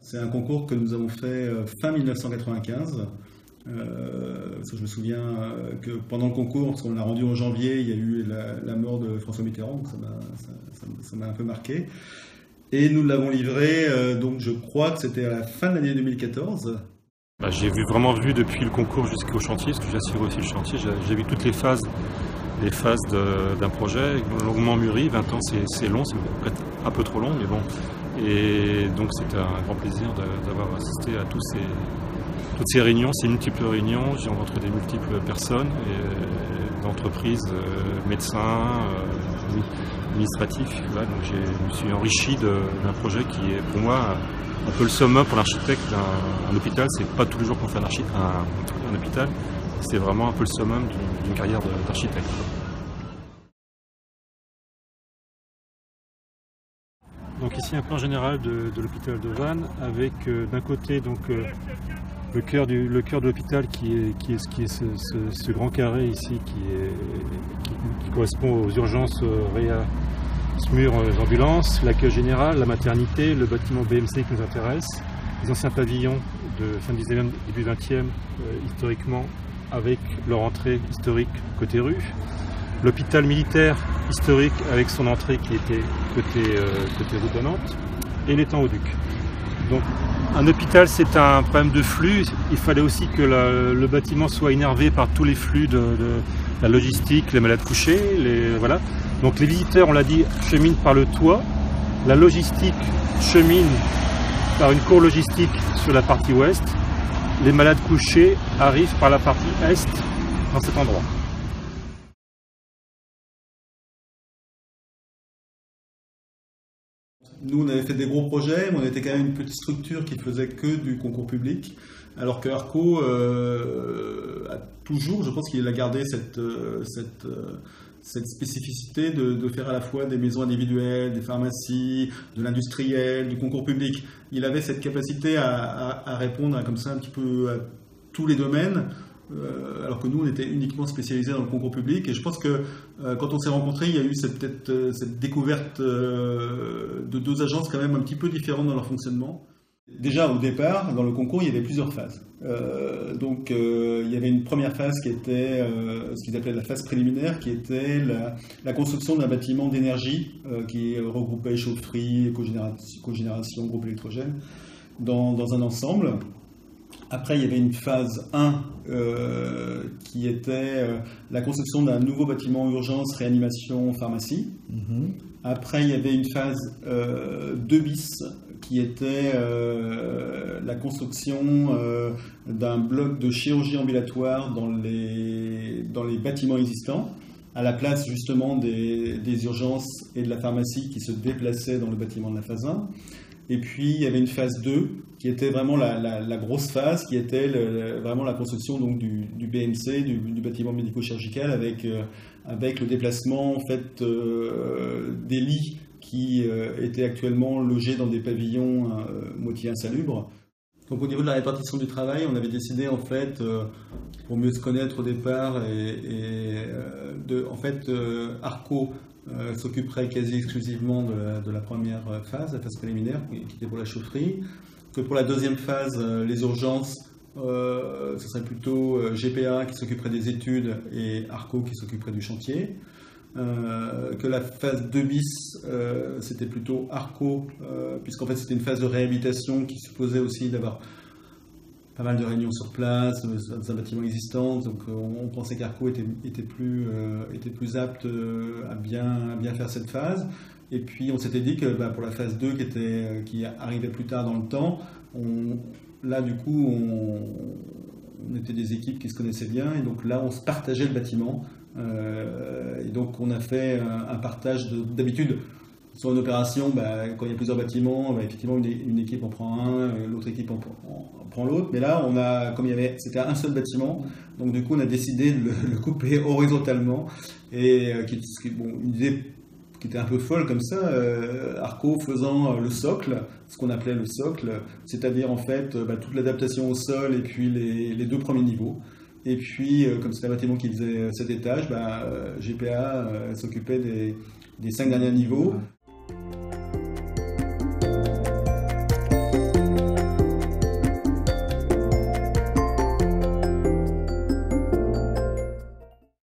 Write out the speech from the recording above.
C'est un concours que nous avons fait fin 1995. Parce que je me souviens que pendant le concours, parce qu'on l'a rendu en janvier, il y a eu la mort de François Mitterrand, donc ça m'a un peu marqué. Et nous l'avons livré, donc je crois que c'était à la fin de l'année 2014. J'ai vraiment vu depuis le concours jusqu'au chantier, parce que j'assure aussi le chantier, j'ai vu toutes les phases d'un projet longuement mûri. 20 ans c'est long, c'est peut-être un peu trop long, mais bon. Et donc c'était un grand plaisir d'avoir assisté à toutes ces réunions, ces multiples réunions. J'ai rencontré des multiples personnes, d'entreprises, médecins, administratifs. Voilà, donc je me suis enrichi d'un projet qui est pour moi un peu le summum pour l'architecte d'un hôpital. C'est pas tous les jours qu'on fait un hôpital, c'est vraiment un peu le summum d'une carrière d'architecte. Donc ici un plan général de l'hôpital de Vannes avec d'un côté donc le cœur de l'hôpital qui est ce grand carré ici qui correspond aux urgences réa, SMUR, ambulances, l'accueil général, la maternité, le bâtiment BMC qui nous intéresse, les anciens pavillons de fin 19e, début 20e historiquement avec leur entrée historique côté rue. L'hôpital militaire historique avec son entrée qui était côté route de Nantes, et l'étang au Duc. Donc un hôpital c'est un problème de flux, il fallait aussi que le bâtiment soit innervé par tous les flux de la logistique, les malades couchés, voilà. Donc les visiteurs, on l'a dit, cheminent par le toit, la logistique chemine par une cour logistique sur la partie ouest, les malades couchés arrivent par la partie est dans cet endroit. Nous, on avait fait des gros projets, mais on était quand même une petite structure qui faisait que du concours public, alors que Arco a toujours, je pense qu'il a gardé cette spécificité de faire à la fois des maisons individuelles, des pharmacies, de l'industriel, du concours public. Il avait cette capacité à répondre comme ça un petit peu à tous les domaines, alors que nous, on était uniquement spécialisés dans le concours public. Et je pense que quand on s'est rencontrés, il y a eu cette découverte de deux agences quand même un petit peu différentes dans leur fonctionnement. Déjà, au départ, dans le concours, il y avait plusieurs phases. Donc, il y avait une première phase qui était ce qu'ils appelaient la phase préliminaire, qui était la construction d'un bâtiment d'énergie qui regroupait chaufferie, cogénération, groupe électrogène, dans un ensemble. Après, il y avait une phase 1 qui était la construction d'un nouveau bâtiment urgence, réanimation, pharmacie. Après, il y avait une phase 2 bis qui était la construction d'un bloc de chirurgie ambulatoire dans les bâtiments existants, à la place justement des urgences et de la pharmacie qui se déplaçaient dans le bâtiment de la phase 1. Et puis, il y avait une phase 2 qui était vraiment la grosse phase, qui était vraiment la construction donc, du BMC, du bâtiment médico-chirurgical, avec le déplacement en fait, des lits qui étaient actuellement logés dans des pavillons moitié insalubres. Donc au niveau de la répartition du travail, on avait décidé en fait, pour mieux se connaître au départ, Arco s'occuperait quasi exclusivement de la première phase, la phase préliminaire, qui était pour la chaufferie, que pour la deuxième phase, les urgences, ce serait plutôt GPA qui s'occuperait des études et Arco qui s'occuperait du chantier. Que la phase 2 bis, c'était plutôt Arco, puisqu'en fait c'était une phase de réhabilitation qui supposait aussi d'avoir pas mal de réunions sur place, dans un bâtiment existant, donc on pensait qu'Arco était plus apte à bien faire cette phase. Et puis on s'était dit que pour la phase 2 qui arrivait plus tard dans le temps, là du coup on était des équipes qui se connaissaient bien, et donc là on se partageait le bâtiment. Et donc on a fait un partage d'habitude sur une opération, quand il y a plusieurs bâtiments, effectivement une équipe en prend un, l'autre équipe en prend l'autre, mais là comme c'était un seul bâtiment, donc du coup on a décidé de le couper horizontalement, et une idée qui était un peu folle comme ça, Arco faisant le socle, ce qu'on appelait le socle, c'est-à-dire en fait toute l'adaptation au sol et puis les deux premiers niveaux. Et puis, comme c'était un bâtiment qui faisait 7 étages, GPA s'occupait des 5 derniers niveaux.